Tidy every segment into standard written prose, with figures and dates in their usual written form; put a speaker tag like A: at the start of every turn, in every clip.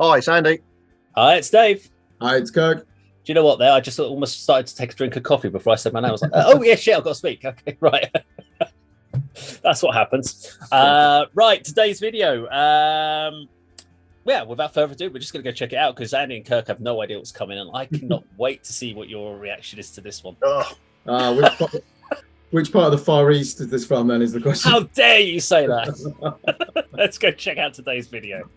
A: Hi, it's Andy.
B: Hi, it's Dave.
C: Hi, it's Kirk.
B: Do you know what? There, I just almost started to take a drink of coffee before I said my name. I was like, "Oh yeah, shit, I've got to speak." Okay, right. That's what happens. Right, today's video. Yeah, without further ado, we're just going to go check it out because Andy and Kirk have no idea what's coming, and I cannot wait to see what your reaction is to this one.
C: Which part of the Far East is this from? Then is the question.
B: How dare you say that? Let's go check out today's video.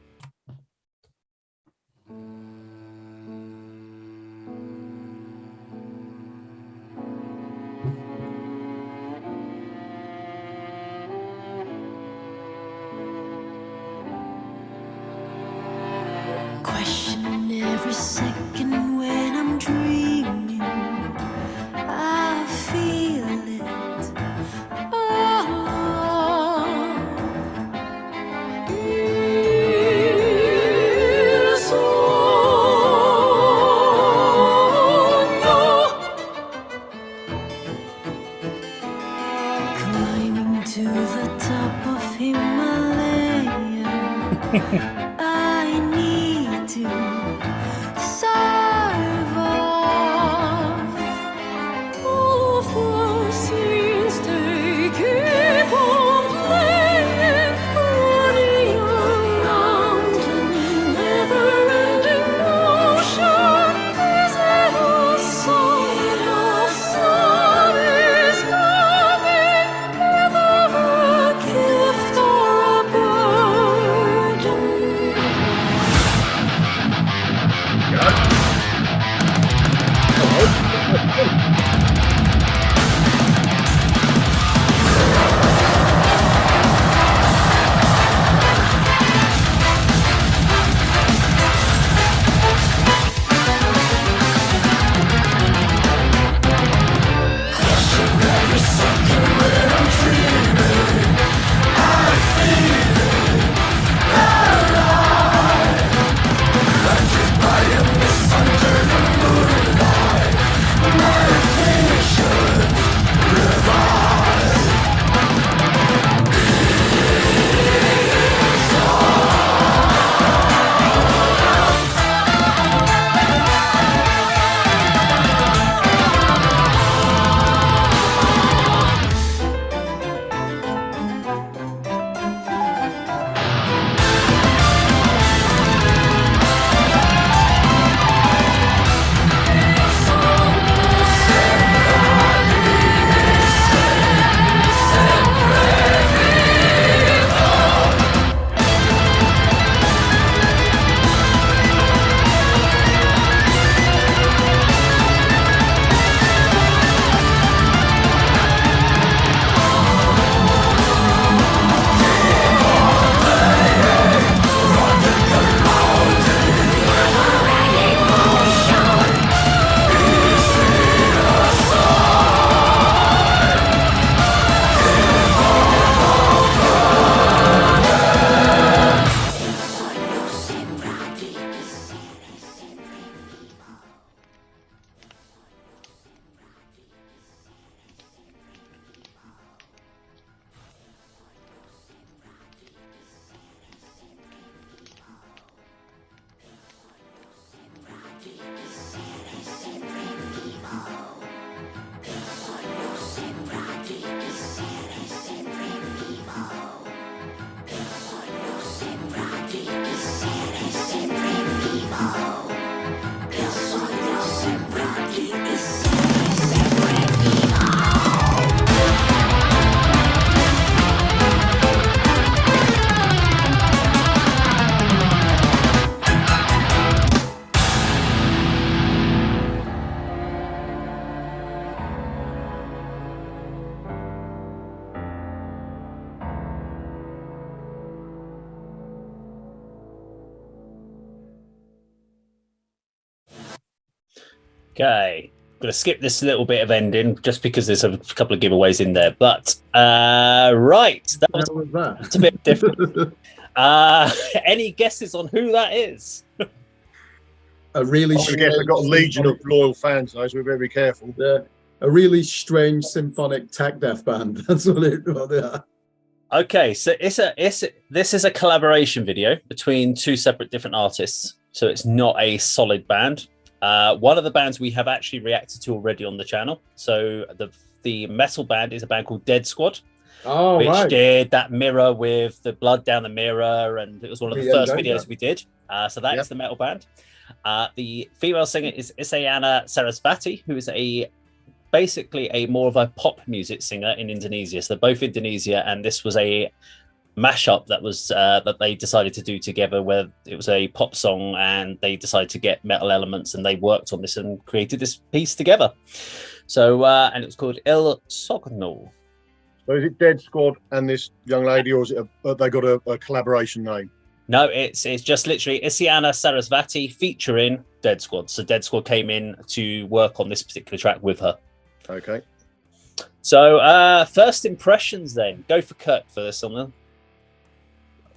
D: Question every second when I'm dreaming, I feel it. Climbing to the top of Himalaya. I need to survive. All of the scenes they keep on playing, running around in never-ending motion. Is it a sign of sun is coming, either a gift or a burden?
B: Okay, I'm going to skip this little bit of ending just because there's a couple of giveaways in there. But right, that was
C: That's
B: a bit different. Any guesses on who that is?
C: A really
A: I guess I've got a legion of loyal fans, though, so we better be careful.
C: a really strange symphonic tech death band. That's what they are.
B: Okay, so this is a collaboration video between two separate different artists. So it's not a solid band. One of the bands we have actually reacted to already on the channel. So the metal band is a band called Dead Squad, which did that mirror with the blood down the mirror, and it was one of the first videos we did. So that is the metal band. The female singer is Isyana Sarasvati, who is basically a more of a pop music singer in Indonesia. So they're both Indonesia, and this was a mashup that was that they decided to do together, where it was a pop song and they decided to get metal elements, and they worked on this and created this piece together. So and it was called SOGNO.
A: So is it Dead Squad and this young lady, or is it they got a collaboration name?
B: No, it's just literally Isyana Sarasvati featuring Dead Squad. So Dead Squad came in to work on this particular track with her.
A: Okay.
B: So first impressions then. Go for Kirk for this one.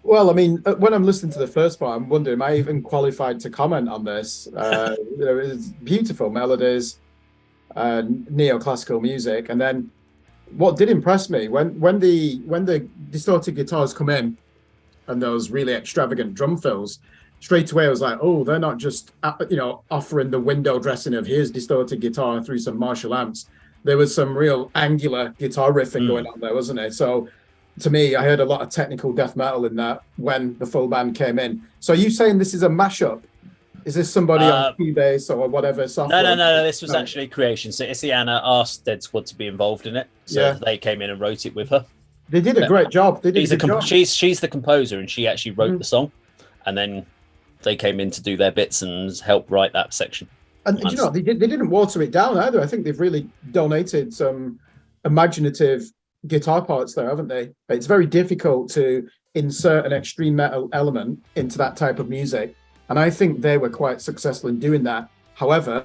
C: Well, I mean, when I'm listening to the first part, I'm wondering, am I even qualified to comment on this? It's beautiful melodies, neoclassical music, and then what did impress me when the distorted guitars come in and those really extravagant drum fills, straight away I was like, oh, they're not just offering the window dressing of here's distorted guitar through some Marshall amps. There was some real angular guitar riffing going on there, wasn't it? So to me, I heard a lot of technical death metal in that when the full band came in. So are you saying this is a mashup? Is this somebody on Cubase or whatever software?
B: No. This was actually creation. So Isyana asked Dead Squad to be involved in it. So they came in and wrote it with her.
C: They did a great job. She's
B: the composer, and she actually wrote the song, and then they came in to do their bits and help write that section.
C: And you know, they didn't water it down either. I think they've really donated some imaginative guitar parts there, haven't they? It's very difficult to insert an extreme metal element into that type of music, and I think they were quite successful in doing that. However,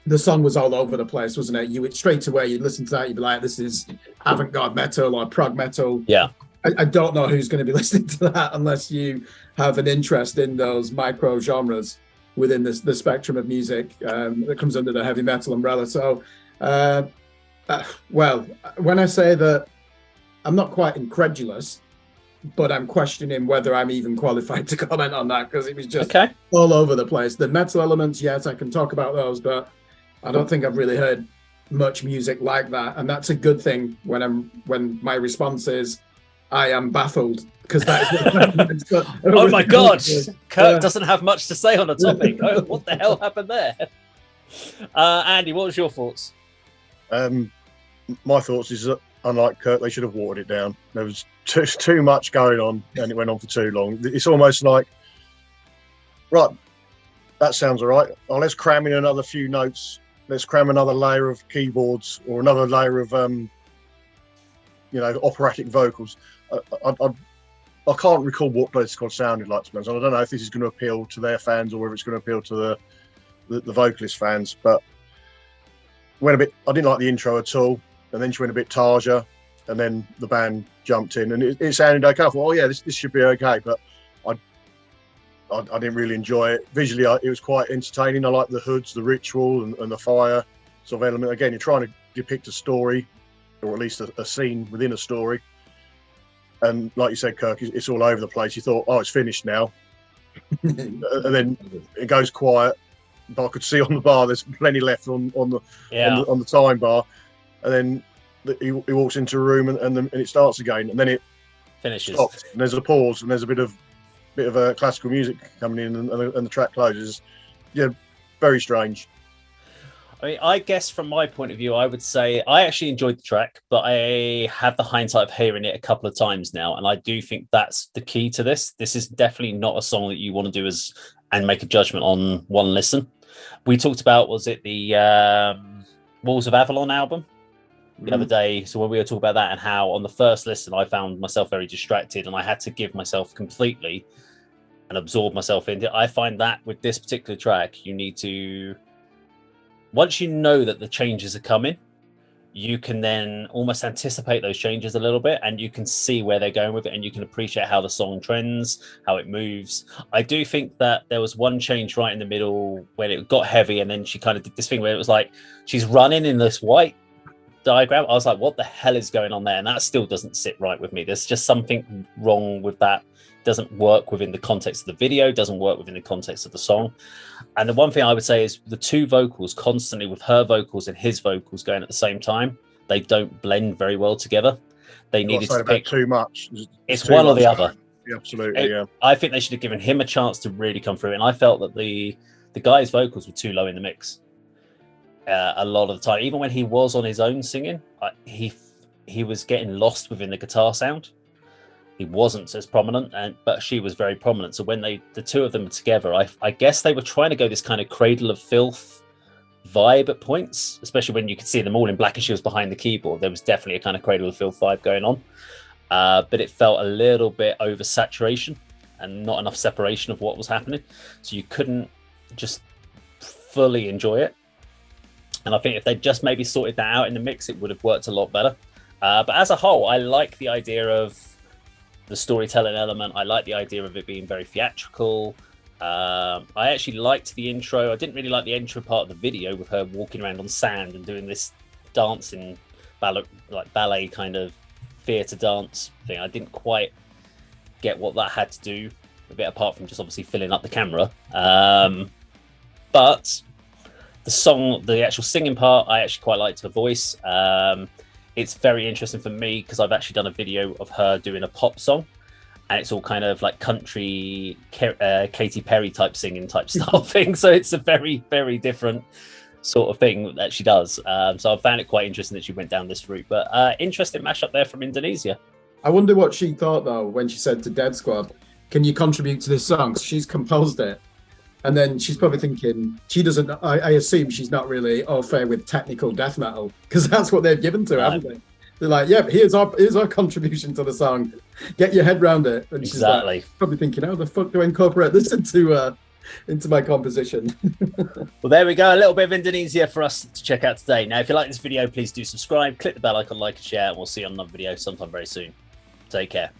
C: the song was all over the place, wasn't it? You would straight away, you'd listen to that, you'd be like, this is avant-garde metal or prog metal.
B: Yeah.
C: I don't know who's going to be listening to that unless you have an interest in those micro genres within the spectrum of music that comes under the heavy metal umbrella. So, well, when I say that I'm not quite incredulous, but I'm questioning whether I'm even qualified to comment on that, because it was just all over the place. The metal elements, yes, I can talk about those, but I don't think I've really heard much music like that, and that's a good thing. When my response is, I am baffled, because that is
B: oh my God, Kirk doesn't have much to say on the topic. Oh, what the hell happened there? Andy, what was your thoughts?
A: My thoughts is that, unlike Kirk, they should have watered it down. There was too much going on, and it went on for too long. It's almost like, right, that sounds all right. Oh, let's cram in another few notes. Let's cram another layer of keyboards or another layer of, operatic vocals. I can't recall what Dead Squad sounded like, to be honest. I don't know if this is going to appeal to their fans or whether it's going to appeal to the vocalist fans. But I didn't like the intro at all, and then she went a bit Tarja, and then the band jumped in, and it sounded okay. I thought, oh yeah, this should be okay, but I didn't really enjoy it. Visually, it was quite entertaining. I like the hoods, the ritual, and the fire sort of element. Again, you're trying to depict a story, or at least a scene within a story. And like you said, Kirk, it's all over the place. You thought, oh, it's finished now. And then it goes quiet. But I could see on the bar there's plenty left on the time bar. And then he walks into a room and it starts again. And then it
B: finishes.
A: Stops, and there's a pause, and there's a bit of classical music coming in, and the track closes. Yeah, very strange.
B: I mean, I guess from my point of view, I would say I actually enjoyed the track, but I have the hindsight of hearing it a couple of times now, and I do think that's the key to this. This is definitely not a song that you want to do and make a judgment on one listen. We talked about, was it the Walls of Avalon album the other day? So when we were talking about that and how on the first listen I found myself very distracted and I had to give myself completely and absorb myself into it. I find that with this particular track, you need to, once you know that the changes are coming, you can then almost anticipate those changes a little bit, and you can see where they're going with it, and you can appreciate how the song trends, how it moves. I do think that there was one change right in the middle when it got heavy, and then she kind of did this thing where it was like she's running in this white diagram, I was like, what the hell is going on there? And that still doesn't sit right with me. There's just something wrong with that. Doesn't work within the context of the video, doesn't work within the context of the song. And the one thing I would say is the two vocals constantly, with her vocals and his vocals going at the same time, they don't blend very well together. They needed to pick
A: too much.
B: It's
A: too
B: one or
A: much.
B: the other.
A: Yeah, absolutely, yeah.
B: I think they should have given him a chance to really come through. And I felt that the guy's vocals were too low in the mix a lot of the time. Even when he was on his own singing, he was getting lost within the guitar sound. He wasn't as prominent, but she was very prominent. So when the two of them were together, I guess they were trying to go this kind of Cradle of Filth vibe at points, especially when you could see them all in black and she was behind the keyboard. There was definitely a kind of Cradle of Filth vibe going on, but it felt a little bit oversaturation and not enough separation of what was happening, so you couldn't just fully enjoy it. And I think if they just maybe sorted that out in the mix, it would have worked a lot better. But as a whole, I like the idea of the storytelling element. I like the idea of it being very theatrical. I actually liked the intro. I didn't really like the intro part of the video with her walking around on sand and doing this dancing ballet kind of theatre dance thing. I didn't quite get what that had to do, a bit apart from just obviously filling up the camera. But the song, the actual singing part, I actually quite liked her voice. It's very interesting for me because I've actually done a video of her doing a pop song, and it's all kind of like country Katy Perry type singing type style thing. So it's a very, very different sort of thing that she does. So I found it quite interesting that she went down this route. But interesting mashup there from Indonesia.
C: I wonder what she thought though when she said to Dead Squad, "Can you contribute to this song?" 'Cause she's composed it. And then she's probably thinking, she doesn't, I assume she's not really au fait with technical death metal, because that's what they've given to her, haven't they? They're like, yeah, here's our contribution to the song. Get your head around it. And she's like, probably thinking, how the fuck do I incorporate this into my composition?
B: Well, there we go. A little bit of Indonesia for us to check out today. Now, if you like this video, please do subscribe, click the bell icon, like and share, and we'll see you on another video sometime very soon. Take care.